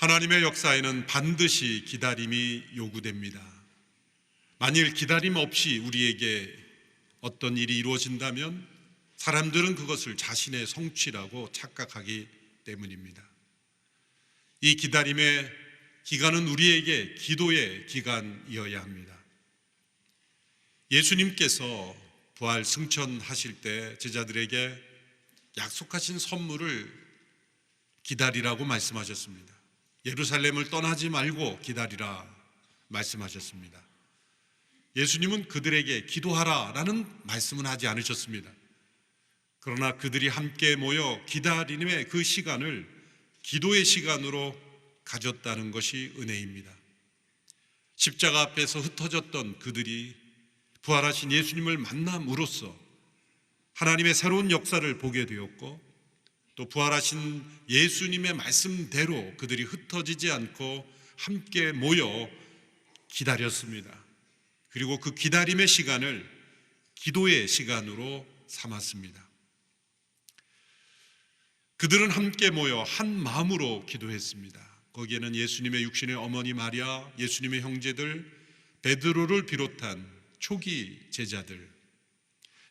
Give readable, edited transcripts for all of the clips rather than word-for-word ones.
하나님의 역사에는 반드시 기다림이 요구됩니다. 만일 기다림 없이 우리에게 어떤 일이 이루어진다면 사람들은 그것을 자신의 성취라고 착각하기 때문입니다. 이 기다림의 기간은 우리에게 기도의 기간이어야 합니다. 예수님께서 부활 승천하실 때 제자들에게 약속하신 선물을 기다리라고 말씀하셨습니다. 예루살렘을 떠나지 말고 기다리라 말씀하셨습니다. 예수님은 그들에게 기도하라라는 말씀은 하지 않으셨습니다. 그러나 그들이 함께 모여 기다림의 그 시간을 기도의 시간으로 가졌다는 것이 은혜입니다. 십자가 앞에서 흩어졌던 그들이 부활하신 예수님을 만남으로써 하나님의 새로운 역사를 보게 되었고, 또 부활하신 예수님의 말씀대로 그들이 흩어지지 않고 함께 모여 기다렸습니다. 그리고 그 기다림의 시간을 기도의 시간으로 삼았습니다. 그들은 함께 모여 한 마음으로 기도했습니다. 거기에는 예수님의 육신의 어머니 마리아, 예수님의 형제들, 베드로를 비롯한 초기 제자들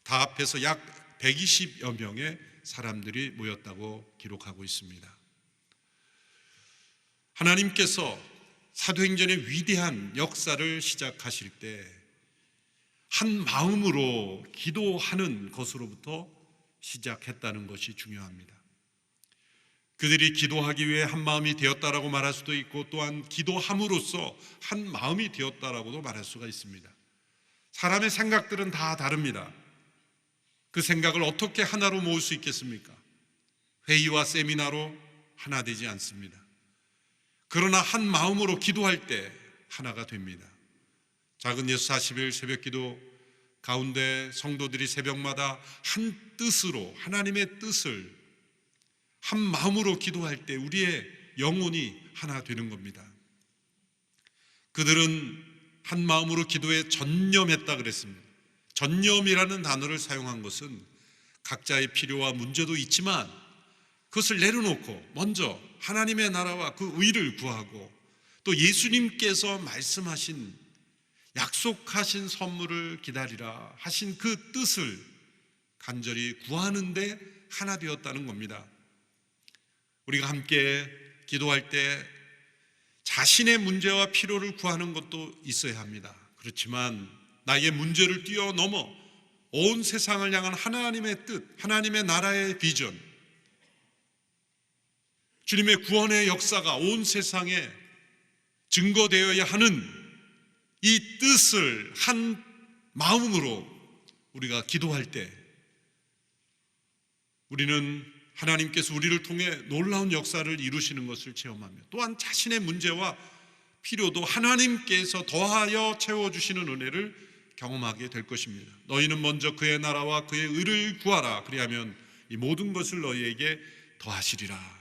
다 합해서 약 120여 명의 사람들이 모였다고 기록하고 있습니다. 하나님께서 사도행전의 위대한 역사를 시작하실 때 한 마음으로 기도하는 것으로부터 시작했다는 것이 중요합니다. 그들이 기도하기 위해 한 마음이 되었다라고 말할 수도 있고, 또한 기도함으로써 한 마음이 되었다라고도 말할 수가 있습니다. 사람의 생각들은 다 다릅니다. 그 생각을 어떻게 하나로 모을 수 있겠습니까? 회의와 세미나로 하나 되지 않습니다. 그러나 한 마음으로 기도할 때 하나가 됩니다. 작은 예수 40일 새벽기도 가운데 성도들이 새벽마다 한 뜻으로 하나님의 뜻을 한 마음으로 기도할 때 우리의 영혼이 하나 되는 겁니다. 그들은 한 마음으로 기도에 전념했다 그랬습니다. 전념이라는 단어를 사용한 것은 각자의 필요와 문제도 있지만 그것을 내려놓고 먼저 하나님의 나라와 그 의를 구하고, 또 예수님께서 말씀하신 약속하신 선물을 기다리라 하신 그 뜻을 간절히 구하는데 하나 되었다는 겁니다. 우리가 함께 기도할 때 자신의 문제와 필요를 구하는 것도 있어야 합니다. 그렇지만 나의 문제를 뛰어넘어 온 세상을 향한 하나님의 뜻, 하나님의 나라의 비전, 주님의 구원의 역사가 온 세상에 증거되어야 하는 이 뜻을 한 마음으로 우리가 기도할 때 우리는 하나님께서 우리를 통해 놀라운 역사를 이루시는 것을 체험하며, 또한 자신의 문제와 필요도 하나님께서 더하여 채워주시는 은혜를 경험하게 될 것입니다. 너희는 먼저 그의 나라와 그의 의를 구하라. 그리하면 이 모든 것을 너희에게 더하시리라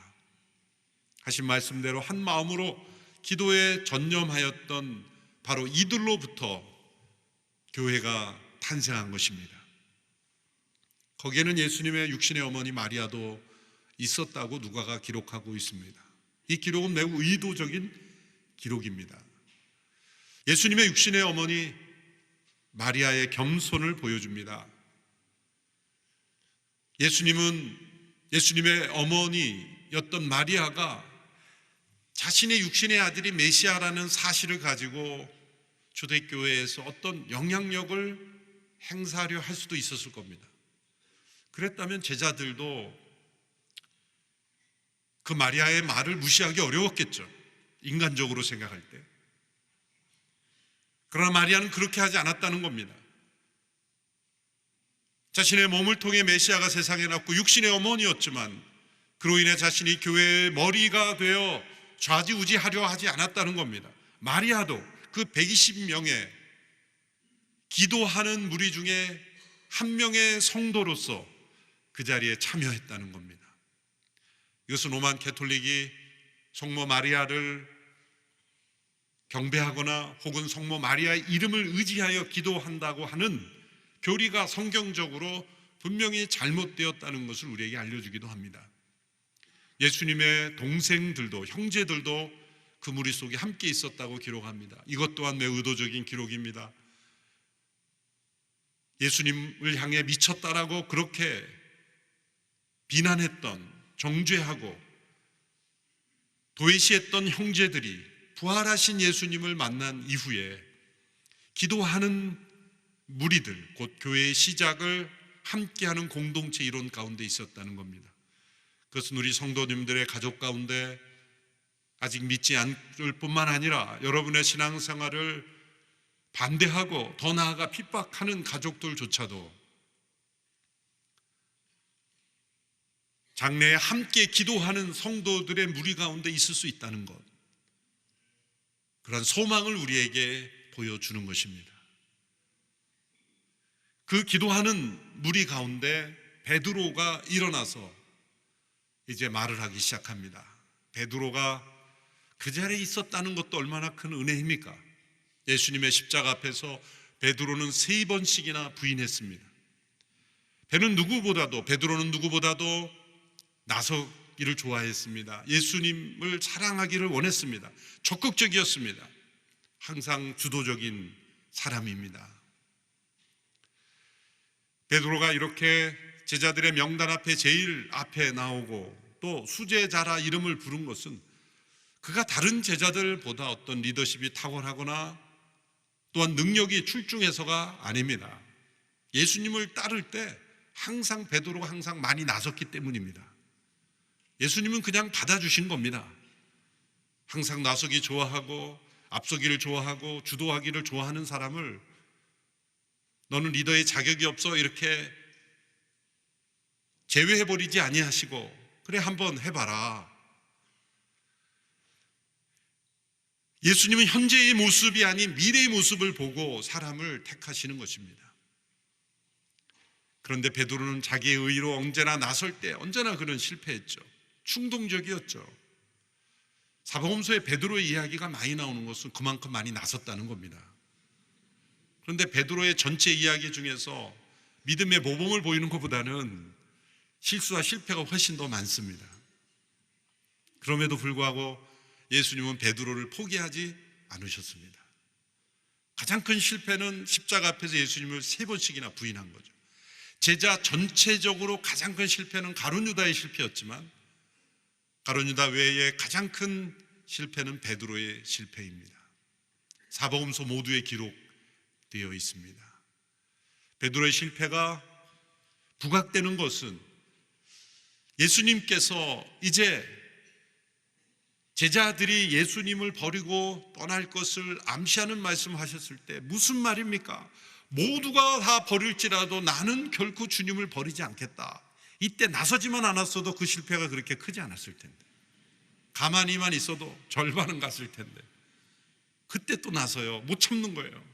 하신 말씀대로 한 마음으로 기도에 전념하였던 바로 이들로부터 교회가 탄생한 것입니다. 거기에는 예수님의 육신의 어머니 마리아도 있었다고 누가가 기록하고 있습니다. 이 기록은 매우 의도적인 기록입니다. 예수님의 육신의 어머니 마리아의 겸손을 보여줍니다. 예수님의 어머니였던 마리아가 자신의 육신의 아들이 메시아라는 사실을 가지고 초대교회에서 어떤 영향력을 행사하려 할 수도 있었을 겁니다. 그랬다면 제자들도 그 마리아의 말을 무시하기 어려웠겠죠. 인간적으로 생각할 때. 그러나 마리아는 그렇게 하지 않았다는 겁니다. 자신의 몸을 통해 메시아가 세상에 났고 육신의 어머니였지만 그로 인해 자신이 교회의 머리가 되어 좌지우지하려 하지 않았다는 겁니다. 마리아도 그 120명의 기도하는 무리 중에 한 명의 성도로서 그 자리에 참여했다는 겁니다. 이것은 로만 캐톨릭이 성모 마리아를 경배하거나 혹은 성모 마리아의 이름을 의지하여 기도한다고 하는 교리가 성경적으로 분명히 잘못되었다는 것을 우리에게 알려주기도 합니다. 예수님의 동생들도, 형제들도 그 무리 속에 함께 있었다고 기록합니다. 이것 또한 매우 의도적인 기록입니다. 예수님을 향해 미쳤다라고 그렇게 비난했던, 정죄하고 도외시했던 형제들이 부활하신 예수님을 만난 이후에 기도하는 무리들, 곧 교회의 시작을 함께하는 공동체 이론 가운데 있었다는 겁니다. 그것은 우리 성도님들의 가족 가운데 아직 믿지 않을 뿐만 아니라 여러분의 신앙생활을 반대하고 더 나아가 핍박하는 가족들조차도 장래에 함께 기도하는 성도들의 무리 가운데 있을 수 있다는 것, 그런 소망을 우리에게 보여주는 것입니다. 그 기도하는 무리 가운데 베드로가 일어나서 이제 말을 하기 시작합니다. 베드로가 그 자리에 있었다는 것도 얼마나 큰 은혜입니까? 예수님의 십자가 앞에서 베드로는 3번씩이나 부인했습니다. 베드로는 누구보다도 나서기를 좋아했습니다. 예수님을 사랑하기를 원했습니다. 적극적이었습니다. 항상 주도적인 사람입니다. 베드로가 이렇게 제자들의 명단 앞에 제일 앞에 나오고 또 수제자라 이름을 부른 것은 그가 다른 제자들보다 어떤 리더십이 탁월하거나 또한 능력이 출중해서가 아닙니다. 예수님을 따를 때 항상 베드로가 항상 많이 나섰기 때문입니다. 예수님은 그냥 받아주신 겁니다. 항상 나서기 좋아하고 앞서기를 좋아하고 주도하기를 좋아하는 사람을 너는 리더의 자격이 없어 이렇게 제외해버리지 아니하시고 그래 한번 해봐라. 예수님은 현재의 모습이 아닌 미래의 모습을 보고 사람을 택하시는 것입니다. 그런데 베드로는 자기의 의로 언제나 나설 때 언제나 그는 실패했죠. 충동적이었죠. 사복음서에 베드로의 이야기가 많이 나오는 것은 그만큼 많이 나섰다는 겁니다. 그런데 베드로의 전체 이야기 중에서 믿음의 모범을 보이는 것보다는 실수와 실패가 훨씬 더 많습니다. 그럼에도 불구하고 예수님은 베드로를 포기하지 않으셨습니다. 가장 큰 실패는 십자가 앞에서 예수님을 3번씩이나 부인한 거죠. 제자 전체적으로 가장 큰 실패는 가룟 유다의 실패였지만 가룟 유다 외에 가장 큰 실패는 베드로의 실패입니다. 사복음서 모두에 기록되어 있습니다. 베드로의 실패가 부각되는 것은 예수님께서 이제 제자들이 예수님을 버리고 떠날 것을 암시하는 말씀하셨을 때 무슨 말입니까? 모두가 다 버릴지라도 나는 결코 주님을 버리지 않겠다. 이때 나서지만 않았어도 그 실패가 그렇게 크지 않았을 텐데, 가만히만 있어도 절반은 갔을 텐데 그때 또 나서요. 못 참는 거예요.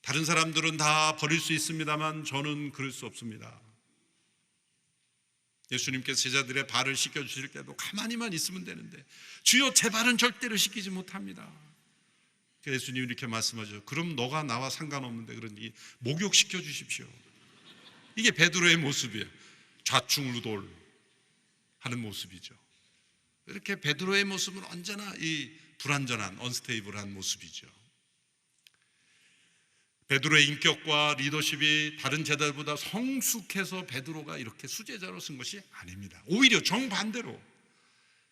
다른 사람들은 다 버릴 수 있습니다만 저는 그럴 수 없습니다. 예수님께서 제자들의 발을 씻겨주실 때도 가만히만 있으면 되는데 주여 제 발은 절대로 씻기지 못합니다. 예수님이 이렇게 말씀하죠. 그럼 너가 나와 상관없는데 그러니 목욕시켜 주십시오. 이게 베드로의 모습이에요. 좌충우돌 하는 모습이죠. 이렇게 베드로의 모습은 언제나 이 불완전한, 언스테이블한 모습이죠. 베드로의 인격과 리더십이 다른 제자들보다 성숙해서 베드로가 이렇게 수제자로 쓴 것이 아닙니다. 오히려 정반대로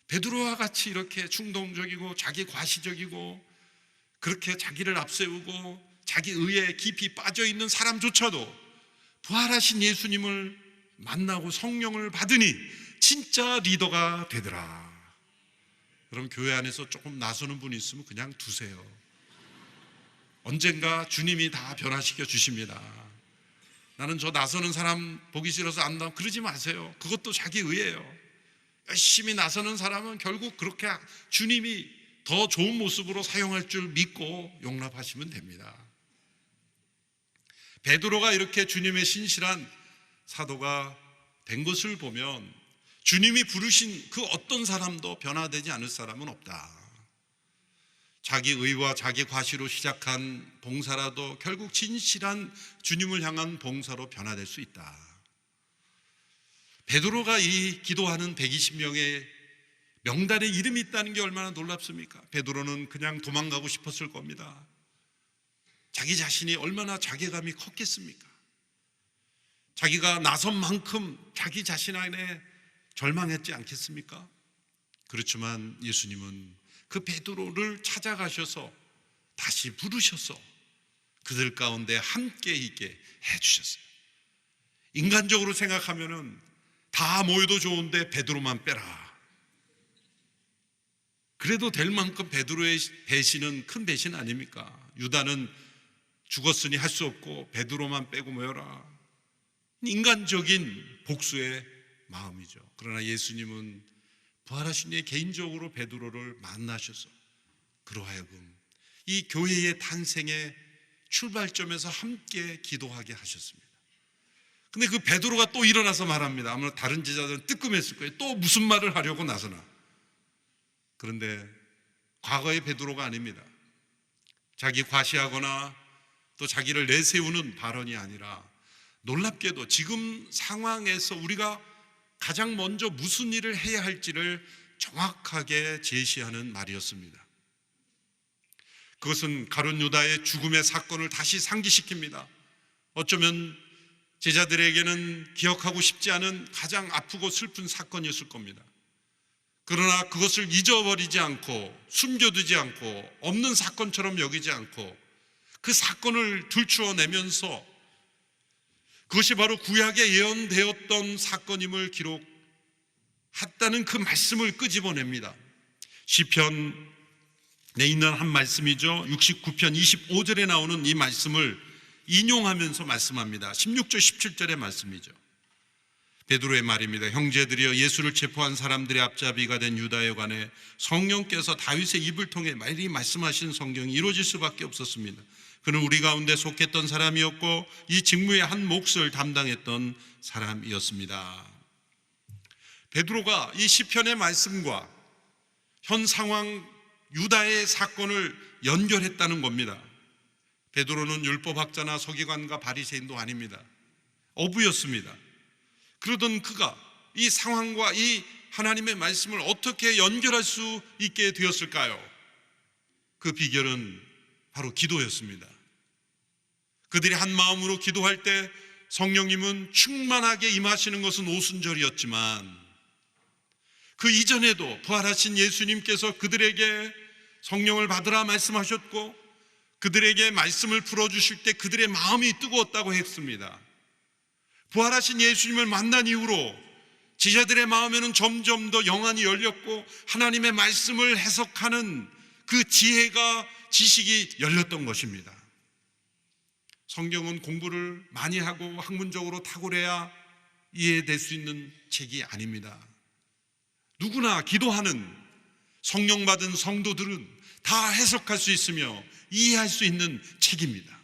베드로와 같이 이렇게 충동적이고 자기 과시적이고 그렇게 자기를 앞세우고 자기 의에 깊이 빠져있는 사람조차도 부활하신 예수님을 만나고 성령을 받으니 진짜 리더가 되더라. 그럼 교회 안에서 조금 나서는 분이 있으면 그냥 두세요. 언젠가 주님이 다 변화시켜 주십니다. 나는 저 나서는 사람 보기 싫어서 안 나와. 그러지 마세요. 그것도 자기 의예요. 열심히 나서는 사람은 결국 그렇게 주님이 더 좋은 모습으로 사용할 줄 믿고 용납하시면 됩니다. 베드로가 이렇게 주님의 신실한 사도가 된 것을 보면 주님이 부르신 그 어떤 사람도 변화되지 않을 사람은 없다. 자기 의와 자기 과시로 시작한 봉사라도 결국 진실한 주님을 향한 봉사로 변화될 수 있다. 베드로가 이 기도하는 120명의 명단에 이름이 있다는 게 얼마나 놀랍습니까? 베드로는 그냥 도망가고 싶었을 겁니다. 자기 자신이 얼마나 자괴감이 컸겠습니까? 자기가 나선 만큼 자기 자신 안에 절망했지 않겠습니까? 그렇지만 예수님은 그 베드로를 찾아가셔서 다시 부르셔서 그들 가운데 함께 있게 해주셨어요. 인간적으로 생각하면은 다 모여도 좋은데 베드로만 빼라. 그래도 될 만큼 베드로의 배신은 큰 배신 아닙니까? 유다는 죽었으니 할 수 없고 베드로만 빼고 모여라. 인간적인 복수의 마음이죠. 그러나 예수님은 부활하신 이에 개인적으로 베드로를 만나셔서 그로 하여금 이 교회의 탄생의 출발점에서 함께 기도하게 하셨습니다. 근데 그 베드로가 또 일어나서 말합니다. 아마 다른 제자들은 뜨끔했을 거예요. 또 무슨 말을 하려고 나서나. 그런데 과거의 베드로가 아닙니다. 자기 과시하거나 또 자기를 내세우는 발언이 아니라 놀랍게도 지금 상황에서 우리가 가장 먼저 무슨 일을 해야 할지를 정확하게 제시하는 말이었습니다. 그것은 가룟 유다의 죽음의 사건을 다시 상기시킵니다. 어쩌면 제자들에게는 기억하고 싶지 않은 가장 아프고 슬픈 사건이었을 겁니다. 그러나 그것을 잊어버리지 않고 숨겨두지 않고 없는 사건처럼 여기지 않고 그 사건을 들추어내면서 그것이 바로 구약에 예언되었던 사건임을 기록했다는 그 말씀을 끄집어냅니다. 시편에 있는 한 말씀이죠. 69편 25절에 나오는 이 말씀을 인용하면서 말씀합니다. 16절 17절의 말씀이죠. 베드로의 말입니다. 형제들이여, 예수를 체포한 사람들의 앞잡이가 된 유다에 관해 성령께서 다윗의 입을 통해 미리 말씀하신 성경이 이루어질 수밖에 없었습니다. 그는 우리 가운데 속했던 사람이었고 이 직무의 한 몫을 담당했던 사람이었습니다. 베드로가 이 시편의 말씀과 현 상황 유다의 사건을 연결했다는 겁니다. 베드로는 율법학자나 서기관과 바리새인도 아닙니다. 어부였습니다. 그러던 그가 이 상황과 이 하나님의 말씀을 어떻게 연결할 수 있게 되었을까요? 그 비결은 바로 기도였습니다. 그들이 한 마음으로 기도할 때 성령님은 충만하게 임하시는 것은 오순절이었지만 그 이전에도 부활하신 예수님께서 그들에게 성령을 받으라 말씀하셨고 그들에게 말씀을 풀어주실 때 그들의 마음이 뜨거웠다고 했습니다. 부활하신 예수님을 만난 이후로 제자들의 마음에는 점점 더 영안이 열렸고 하나님의 말씀을 해석하는 그 지식이 열렸던 것입니다. 성경은 공부를 많이 하고 학문적으로 탁월해야 이해될 수 있는 책이 아닙니다. 누구나 기도하는 성령 받은 성도들은 다 해석할 수 있으며 이해할 수 있는 책입니다.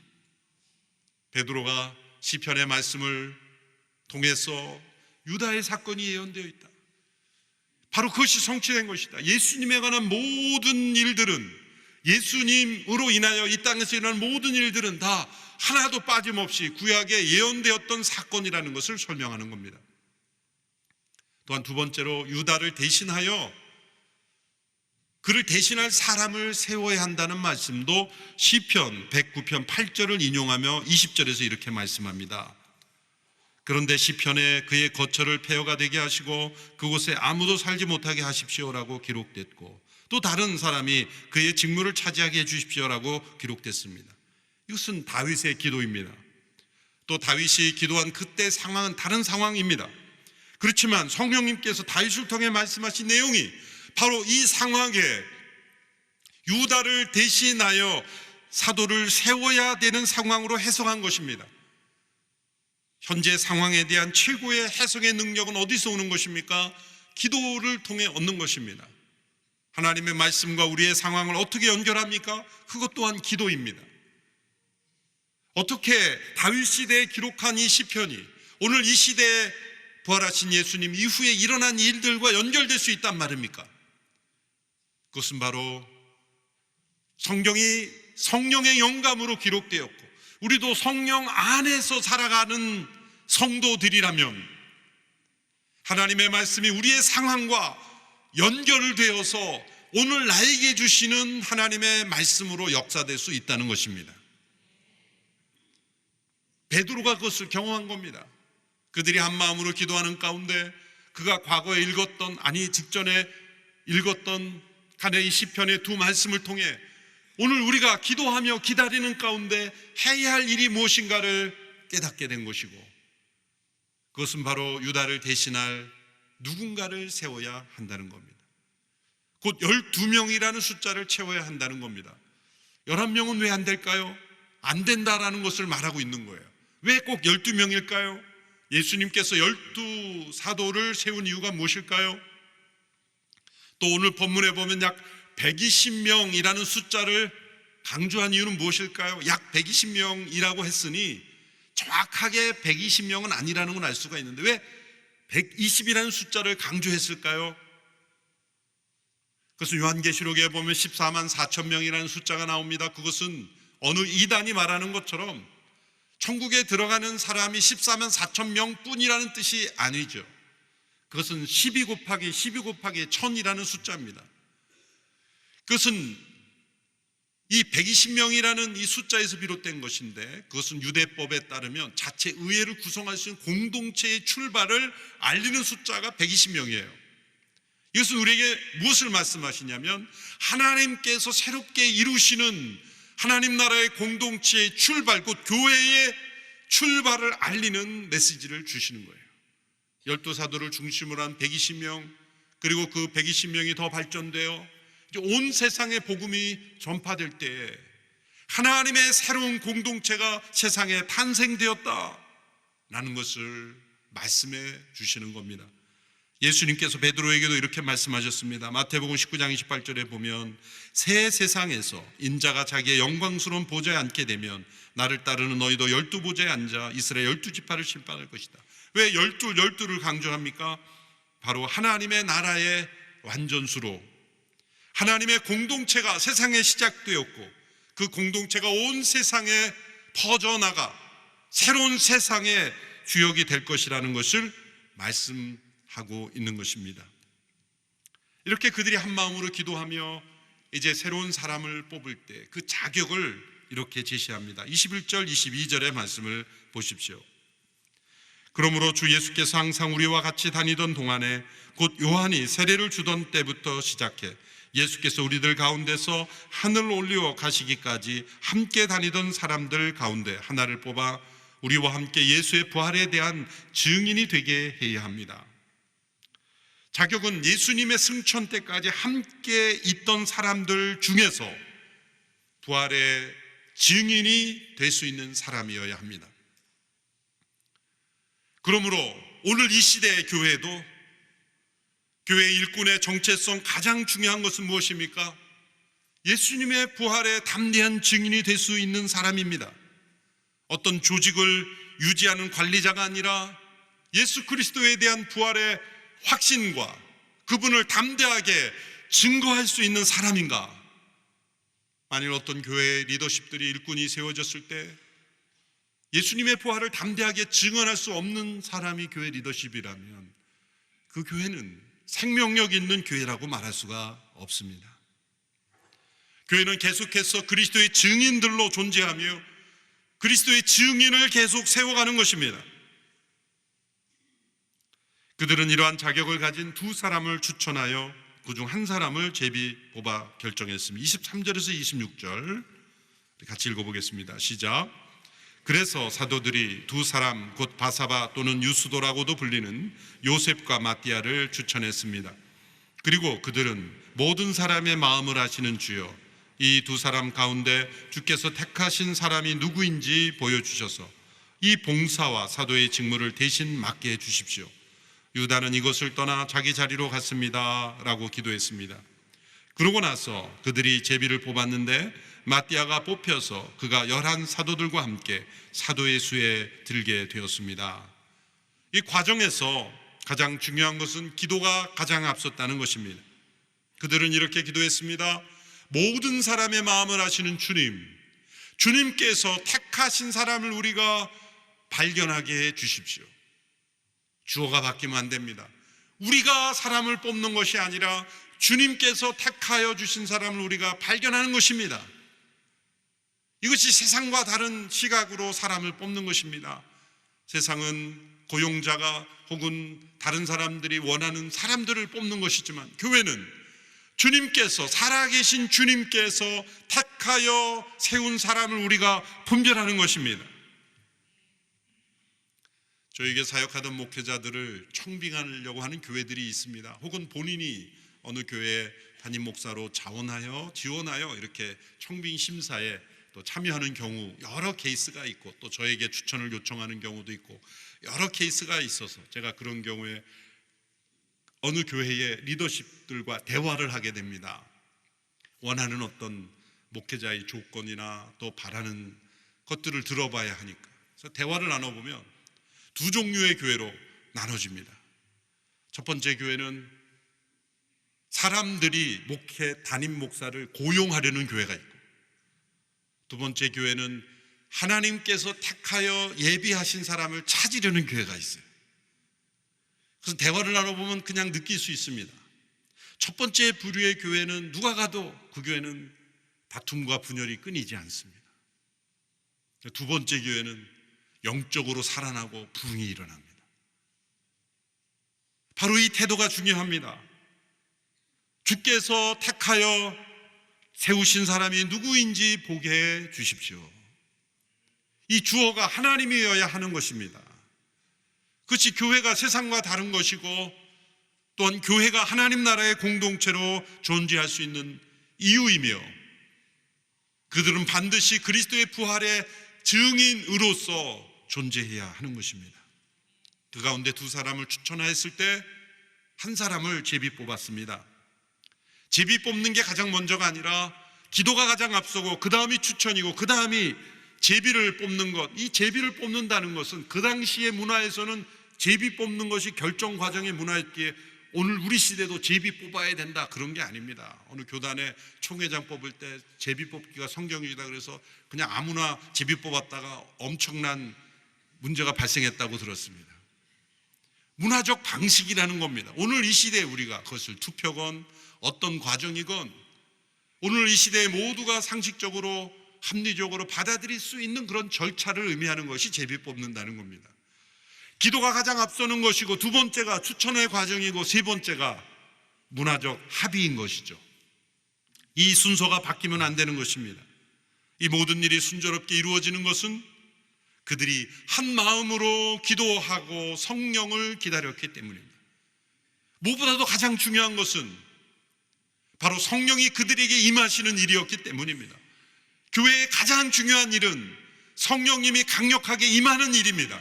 베드로가 시편의 말씀을 통해서 유다의 사건이 예언되어 있다. 바로 그것이 성취된 것이다. 예수님에 관한 모든 일들은, 예수님으로 인하여 이 땅에서 일어난 모든 일들은 다 하나도 빠짐없이 구약에 예언되었던 사건이라는 것을 설명하는 겁니다. 또한 두 번째로 유다를 대신하여 그를 대신할 사람을 세워야 한다는 말씀도 시편 109편 8절을 인용하며 20절에서 이렇게 말씀합니다. 그런데 시편에 그의 거처를 폐허가 되게 하시고 그곳에 아무도 살지 못하게 하십시오라고 기록됐고 또 다른 사람이 그의 직무를 차지하게 해주십시오라고 기록됐습니다. 이것은 다윗의 기도입니다. 또 다윗이 기도한 그때 상황은 다른 상황입니다. 그렇지만 성령님께서 다윗을 통해 말씀하신 내용이 바로 이 상황에 유다를 대신하여 사도를 세워야 되는 상황으로 해석한 것입니다. 현재 상황에 대한 최고의 해석의 능력은 어디서 오는 것입니까? 기도를 통해 얻는 것입니다. 하나님의 말씀과 우리의 상황을 어떻게 연결합니까? 그것 또한 기도입니다. 어떻게 다윗 시대에 기록한 이 시편이 오늘 이 시대에 부활하신 예수님 이후에 일어난 일들과 연결될 수 있단 말입니까? 그것은 바로 성경이 성령의 영감으로 기록되었고 우리도 성령 안에서 살아가는 성도들이라면 하나님의 말씀이 우리의 상황과 연결되어서 오늘 나에게 주시는 하나님의 말씀으로 역사될 수 있다는 것입니다. 베드로가 그것을 경험한 겁니다. 그들이 한 마음으로 기도하는 가운데 그가 과거에 읽었던, 아니 직전에 읽었던 간의 이 시편의 두 말씀을 통해 오늘 우리가 기도하며 기다리는 가운데 해야 할 일이 무엇인가를 깨닫게 된 것이고, 그것은 바로 유다를 대신할 누군가를 세워야 한다는 겁니다. 곧 12명이라는 숫자를 채워야 한다는 겁니다. 11명은 왜 안 될까요? 안 된다라는 것을 말하고 있는 거예요. 왜 꼭 12명일까요? 예수님께서 12사도를 세운 이유가 무엇일까요? 또 오늘 본문에 보면 약 120명이라는 숫자를 강조한 이유는 무엇일까요? 약 120명이라고 했으니 정확하게 120명은 아니라는 건 알 수가 있는데 왜 120이라는 숫자를 강조했을까요? 그것은 요한계시록에 보면 14만 4천 명이라는 숫자가 나옵니다. 그것은 어느 이단이 말하는 것처럼 천국에 들어가는 사람이 14만 4천 명뿐이라는 뜻이 아니죠. 그것은 12 곱하기 1000이라는 숫자입니다. 그것은 이 120명이라는 이 숫자에서 비롯된 것인데, 그것은 유대법에 따르면 자체 의회를 구성할 수 있는 공동체의 출발을 알리는 숫자가 120명이에요. 이것은 우리에게 무엇을 말씀하시냐면 하나님께서 새롭게 이루시는 하나님 나라의 공동체의 출발, 곧 교회의 출발을 알리는 메시지를 주시는 거예요. 12사도를 중심으로 한 120명, 그리고 그 120명이 더 발전되어 이제 온 세상에 복음이 전파될 때에 하나님의 새로운 공동체가 세상에 탄생되었다라는 것을 말씀해 주시는 겁니다. 예수님께서 베드로에게도 이렇게 말씀하셨습니다. 마태복음 19장 28절에 보면 새 세상에서 인자가 자기의 영광스러운 보좌에 앉게 되면 나를 따르는 너희도 12보좌에 앉아 이스라엘 12지파를 심판할 것이다. 왜 12를 강조합니까? 바로 하나님의 나라의 완전수로 하나님의 공동체가 세상에 시작되었고 그 공동체가 온 세상에 퍼져나가 새로운 세상의 주역이 될 것이라는 것을 말씀하고 있는 것입니다. 이렇게 그들이 한 마음으로 기도하며 이제 새로운 사람을 뽑을 때 그 자격을 이렇게 제시합니다. 21절 22절의 말씀을 보십시오. 그러므로 주 예수께서 항상 우리와 같이 다니던 동안에 곧 요한이 세례를 주던 때부터 시작해 예수께서 우리들 가운데서 하늘로 올리어 가시기까지 함께 다니던 사람들 가운데 하나를 뽑아 우리와 함께 예수의 부활에 대한 증인이 되게 해야 합니다. 자격은 예수님의 승천 때까지 함께 있던 사람들 중에서 부활의 증인이 될 수 있는 사람이어야 합니다. 그러므로 오늘 이 시대의 교회도 교회 일꾼의 정체성 가장 중요한 것은 무엇입니까? 예수님의 부활에 담대한 증인이 될 수 있는 사람입니다. 어떤 조직을 유지하는 관리자가 아니라 예수 그리스도에 대한 부활의 확신과 그분을 담대하게 증거할 수 있는 사람인가? 만일 어떤 교회의 리더십들이 일꾼이 세워졌을 때 예수님의 부활을 담대하게 증언할 수 없는 사람이 교회 리더십이라면 그 교회는 생명력 있는 교회라고 말할 수가 없습니다. 교회는 계속해서 그리스도의 증인들로 존재하며 그리스도의 증인을 계속 세워가는 것입니다. 그들은 이러한 자격을 가진 두 사람을 추천하여 그중 한 사람을 제비 뽑아 결정했습니다. 23절에서 26절 같이 읽어보겠습니다. 시작. 그래서 사도들이 두 사람 곧 바사바 또는 유스도라고도 불리는 요셉과 마띠아를 추천했습니다. 그리고 그들은 모든 사람의 마음을 아시는 주여 이 두 사람 가운데 주께서 택하신 사람이 누구인지 보여주셔서 이 봉사와 사도의 직무를 대신 맡게 해주십시오. 유다는 이것을 떠나 자기 자리로 갔습니다 라고 기도했습니다. 그러고 나서 그들이 제비를 뽑았는데 마띠아가 뽑혀서 그가 11 사도들과 함께 사도의 수에 들게 되었습니다. 이 과정에서 가장 중요한 것은 기도가 가장 앞섰다는 것입니다. 그들은 이렇게 기도했습니다. 모든 사람의 마음을 아시는 주님, 주님께서 택하신 사람을 우리가 발견하게 해 주십시오. 주어가 바뀌면 안 됩니다. 우리가 사람을 뽑는 것이 아니라 주님께서 택하여 주신 사람을 우리가 발견하는 것입니다. 이것이 세상과 다른 시각으로 사람을 뽑는 것입니다. 세상은 고용자가 혹은 다른 사람들이 원하는 사람들을 뽑는 것이지만, 교회는 주님께서, 살아계신 주님께서 택하여 세운 사람을 우리가 분별하는 것입니다. 저에게 사역하던 목회자들을 청빙하려고 하는 교회들이 있습니다. 혹은 본인이 어느 교회에 담임 목사로 자원하여 지원하여 이렇게 청빙 심사에 또 참여하는 경우 여러 케이스가 있고, 또 저에게 추천을 요청하는 경우도 있고 여러 케이스가 있어서 제가 그런 경우에 어느 교회의 리더십들과 대화를 하게 됩니다. 원하는 어떤 목회자의 조건이나 또 바라는 것들을 들어봐야 하니까. 그래서 대화를 나눠보면 두 종류의 교회로 나눠집니다. 첫 번째 교회는 사람들이 담임 목사를 고용하려는 교회가 있고, 두 번째 교회는 하나님께서 택하여 예비하신 사람을 찾으려는 교회가 있어요. 그래서 대화를 나눠보면 그냥 느낄 수 있습니다. 첫 번째 부류의 교회는 누가 가도 그 교회는 다툼과 분열이 끊이지 않습니다. 두 번째 교회는 영적으로 살아나고 부흥이 일어납니다. 바로 이 태도가 중요합니다. 주께서 택하여 세우신 사람이 누구인지 보게 해 주십시오. 이 주어가 하나님이어야 하는 것입니다. 그것이 교회가 세상과 다른 것이고, 또한 교회가 하나님 나라의 공동체로 존재할 수 있는 이유이며, 그들은 반드시 그리스도의 부활의 증인으로서 존재해야 하는 것입니다. 그 가운데 두 사람을 추천하였을 때 한 사람을 제비 뽑았습니다. 제비 뽑는 게 가장 먼저가 아니라 기도가 가장 앞서고 그 다음이 추천이고 그 다음이 제비를 뽑는 것. 이 제비를 뽑는다는 것은 그 당시의 문화에서는 제비 뽑는 것이 결정 과정의 문화였기에 오늘 우리 시대도 제비 뽑아야 된다, 그런 게 아닙니다. 어느 교단에 총회장 뽑을 때 제비 뽑기가 성경이다 그래서 그냥 아무나 제비 뽑았다가 엄청난 문제가 발생했다고 들었습니다. 문화적 방식이라는 겁니다. 오늘 이 시대에 우리가 그것을 투표건 어떤 과정이건 오늘 이 시대에 모두가 상식적으로 합리적으로 받아들일 수 있는 그런 절차를 의미하는 것이 제비 뽑는다는 겁니다. 기도가 가장 앞서는 것이고, 두 번째가 추천의 과정이고, 세 번째가 문화적 합의인 것이죠. 이 순서가 바뀌면 안 되는 것입니다. 이 모든 일이 순조롭게 이루어지는 것은 그들이 한 마음으로 기도하고 성령을 기다렸기 때문입니다. 무엇보다도 가장 중요한 것은 바로 성령이 그들에게 임하시는 일이었기 때문입니다. 교회의 가장 중요한 일은 성령님이 강력하게 임하는 일입니다.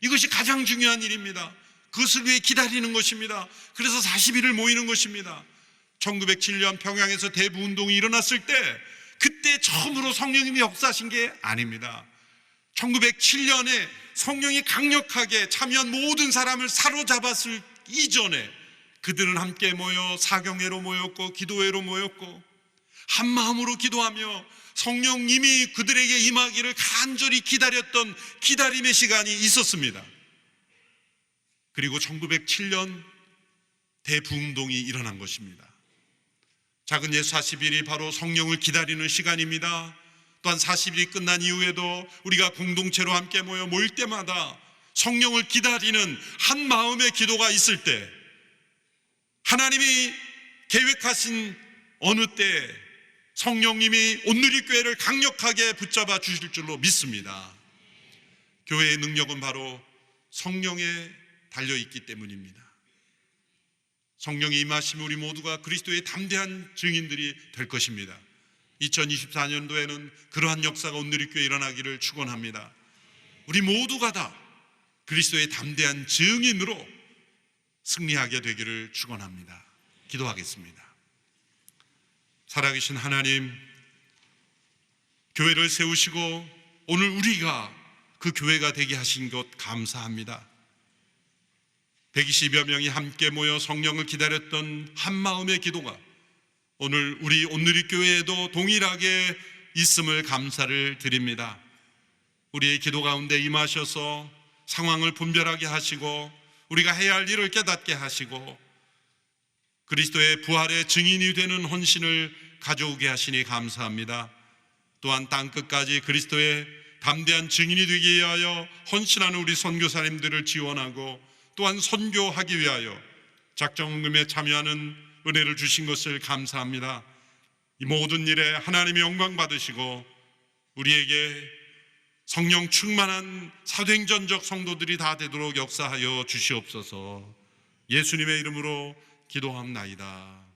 이것이 가장 중요한 일입니다. 그것을 위해 기다리는 것입니다. 그래서 40일을 모이는 것입니다. 1907년 평양에서 대부운동이 일어났을 때 그때 처음으로 성령님이 역사하신 게 아닙니다. 1907년에 성령이 강력하게 참여한 모든 사람을 사로잡았을 이전에 그들은 함께 모여 사경회로 모였고 기도회로 모였고 한 마음으로 기도하며 성령님이 그들에게 임하기를 간절히 기다렸던 기다림의 시간이 있었습니다. 그리고 1907년 대부운동이 일어난 것입니다. 작은 예수 40일이 바로 성령을 기다리는 시간입니다. 또한 40일이 끝난 이후에도 우리가 공동체로 함께 모일 때마다 성령을 기다리는 한 마음의 기도가 있을 때 하나님이 계획하신 어느 때 성령님이 온누리교회를 강력하게 붙잡아 주실 줄로 믿습니다. 교회의 능력은 바로 성령에 달려있기 때문입니다. 성령이 임하시면 우리 모두가 그리스도의 담대한 증인들이 될 것입니다. 2024년도에는 그러한 역사가 온누리교회에 일어나기를 축원합니다. 우리 모두가 다 그리스도의 담대한 증인으로 승리하게 되기를 축원합니다. 기도하겠습니다. 살아계신 하나님, 교회를 세우시고 오늘 우리가 그 교회가 되게 하신 것 감사합니다. 120여 명이 함께 모여 성령을 기다렸던 한 마음의 기도가 오늘 우리 온누리교회에도 동일하게 있음을 감사를 드립니다. 우리의 기도 가운데 임하셔서 상황을 분별하게 하시고 우리가 해야 할 일을 깨닫게 하시고 그리스도의 부활의 증인이 되는 헌신을 가져오게 하시니 감사합니다. 또한 땅끝까지 그리스도의 담대한 증인이 되기 위하여 헌신하는 우리 선교사님들을 지원하고 또한 선교하기 위하여 작정금에 참여하는 은혜를 주신 것을 감사합니다. 이 모든 일에 하나님의 영광 받으시고 우리에게 성령 충만한 사도행전적 성도들이 다 되도록 역사하여 주시옵소서. 예수님의 이름으로 기도합나이다.